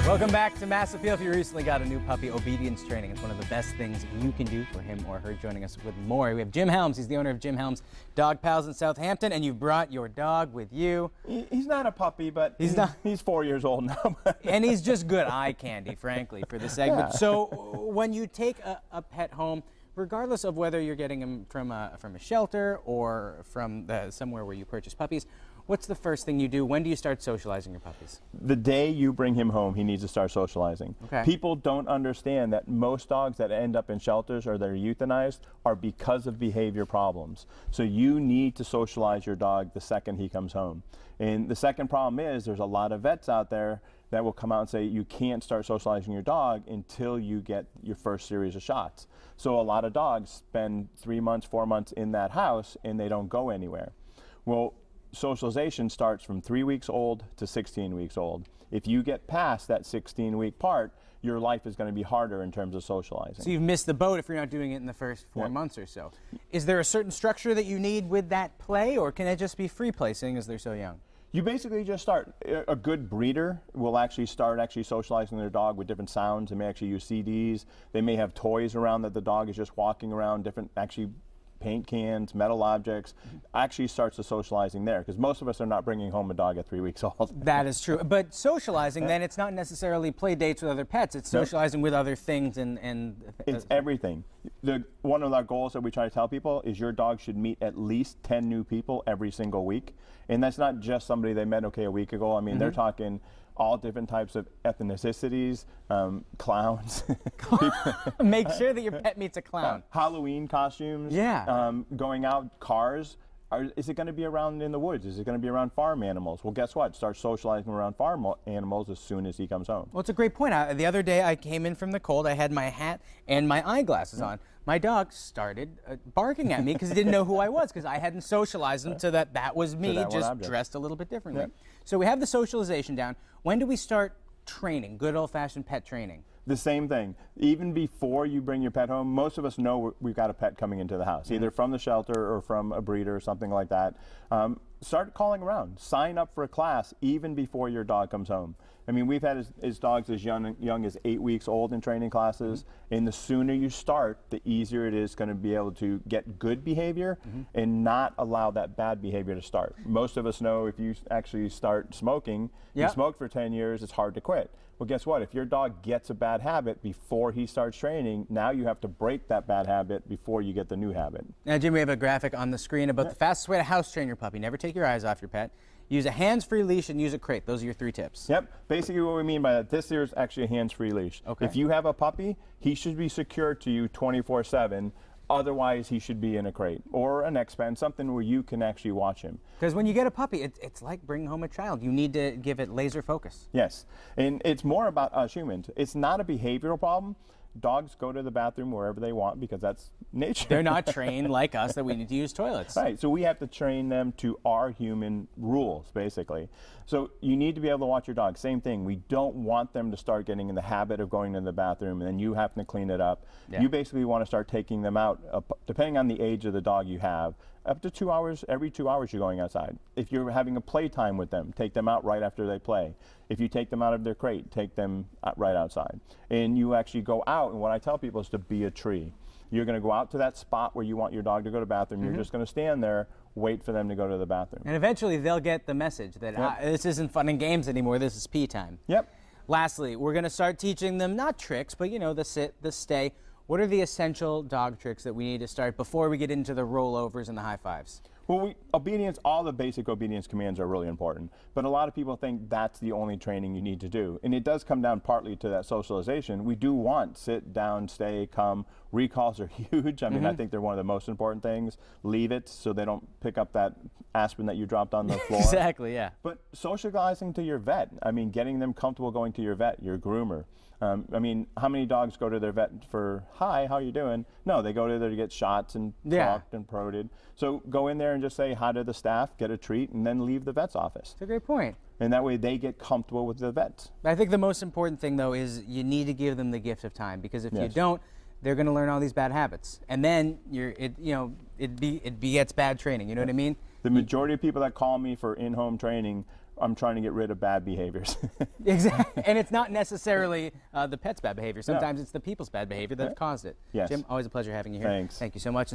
Welcome back to Mass Appeal. If you recently got a new puppy, obedience training is one of the best things you can do for him or her. Joining us with more, we have Jim Helems. He's the owner of Jim Helems Dog Pals in Southampton, and you've brought your dog with you. He's not a puppy, but he's 4 years old now. And he's just good eye candy, frankly, for the segment. Yeah. So when you take a pet home, regardless of whether you're getting him from a shelter or from somewhere where you purchase puppies, what's the first thing you do? When do you start socializing your puppies? The day you bring him home, he needs to start socializing. Okay. People don't understand that most dogs that end up in shelters or that are euthanized are because of behavior problems. So you need to socialize your dog the second he comes home. And the second problem is there's a lot of vets out there that will come out and say you can't start socializing your dog until you get your first series of shots. So a lot of dogs spend 3 months, 4 months in that house and they don't go anywhere. Well, socialization starts from 3 weeks old to 16 weeks old. If you get past that 16-week part, your life is going to be harder in terms of socializing. So you've missed the boat if you're not doing it in the first 4 months or so. Is there a certain structure that you need with that play, or can it just be free play, seeing as they're so young? You basically just start. A good breeder will actually start socializing their dog with different sounds. They may actually use CDs. They may have toys around that the dog is just walking around, different paint cans, metal objects, actually starts the socializing there, because most of us are not bringing home a dog at 3 weeks old. That is true. But socializing, then, it's not necessarily play dates with other pets. It's socializing with other things and it's everything. One of our goals that we try to tell people is your dog should meet at least 10 new people every single week. And that's not just somebody they met, a week ago. I mean, they're talking all different types of ethnicities, clowns. Make sure that your pet meets a clown. Halloween costumes. Yeah. Going out, cars. Is it going to be around in the woods? Is it going to be around farm animals? Well, guess what? Start socializing around farm animals as soon as he comes home. Well, it's a great point. The other day I came in from the cold. I had my hat and my eyeglasses on. My dog started barking at me because he didn't know who I was, because I hadn't socialized him to that was me, just dressed a little bit differently. Yep. So we have the socialization down. When do we start training, good old-fashioned pet training? The same thing. Even before you bring your pet home, most of us know we've got a pet coming into the house, either from the shelter or from a breeder or something like that. Start calling around. Sign up for a class even before your dog comes home. I mean, we've had his dogs as young as 8 weeks old in training classes, and the sooner you start, the easier it is going to be able to get good behavior and not allow that bad behavior to start. Most of us know if you actually start smoking, you smoke for 10 years, it's hard to quit. Well, guess what? If your dog gets a bad habit before he starts training, now you have to break that bad habit before you get the new habit. Now, Jim, we have a graphic on the screen about the fastest way to house train your puppy. Never take your eyes off your pet. Use a hands-free leash and use a crate. Those are your 3 tips. Yep. Basically what we mean by that, this here is actually a hands-free leash. Okay. If you have a puppy, he should be secured to you 24/7. Otherwise, he should be in a crate or an X-Pen, something where you can actually watch him. Because when you get a puppy, it's like bringing home a child. You need to give it laser focus. Yes. And it's more about us humans. It's not a behavioral problem. Dogs go to the bathroom wherever they want because that's nature. They're not trained like us that we need to use toilets. Right, so we have to train them to our human rules, basically. So you need to be able to watch your dog. Same thing, we don't want them to start getting in the habit of going to the bathroom and then you have to clean it up. Yeah. You basically want to start taking them out, depending on the age of the dog you have, up to 2 hours, every 2 hours you're going outside. If you're having a playtime with them, take them out right after they play. If you take them out of their crate, take them right outside. And you actually go out, and what I tell people is to be a tree. You're going to go out to that spot where you want your dog to go to the bathroom. You're just going to stand there, wait for them to go to the bathroom. And eventually they'll get the message that this isn't fun and games anymore, this is pee time. Yep. Lastly, we're going to start teaching them, not tricks, but the sit, the stay. What are the essential dog tricks that we need to start before we get into the rollovers and the high fives? Well, obedience, all the basic obedience commands are really important, but a lot of people think that's the only training you need to do. And it does come down partly to that socialization. We do want sit, down, stay, come. Recalls are huge. I mean, I think they're one of the most important things. Leave it so they don't pick up that aspirin that you dropped on the floor. Exactly, yeah. But socializing to your vet, I mean, getting them comfortable going to your vet, your groomer. I mean, how many dogs go to their vet for, hi, how you doing? No, they go to there to get shots and talked and prodded. So go in there and just say hi to the staff, get a treat, and then leave the vet's office. That's a great point. And that way they get comfortable with the vets. I think the most important thing, though, is you need to give them the gift of time, because if you don't, they're going to learn all these bad habits, and then it begets bad training. You know what I mean? The majority of people that call me for in-home training I'm trying to get rid of bad behaviors. Exactly. And it's not necessarily the pet's bad behavior. Sometimes it's the people's bad behavior that have caused it. Yes. Jim, always a pleasure having you here. Thanks. Thank you so much.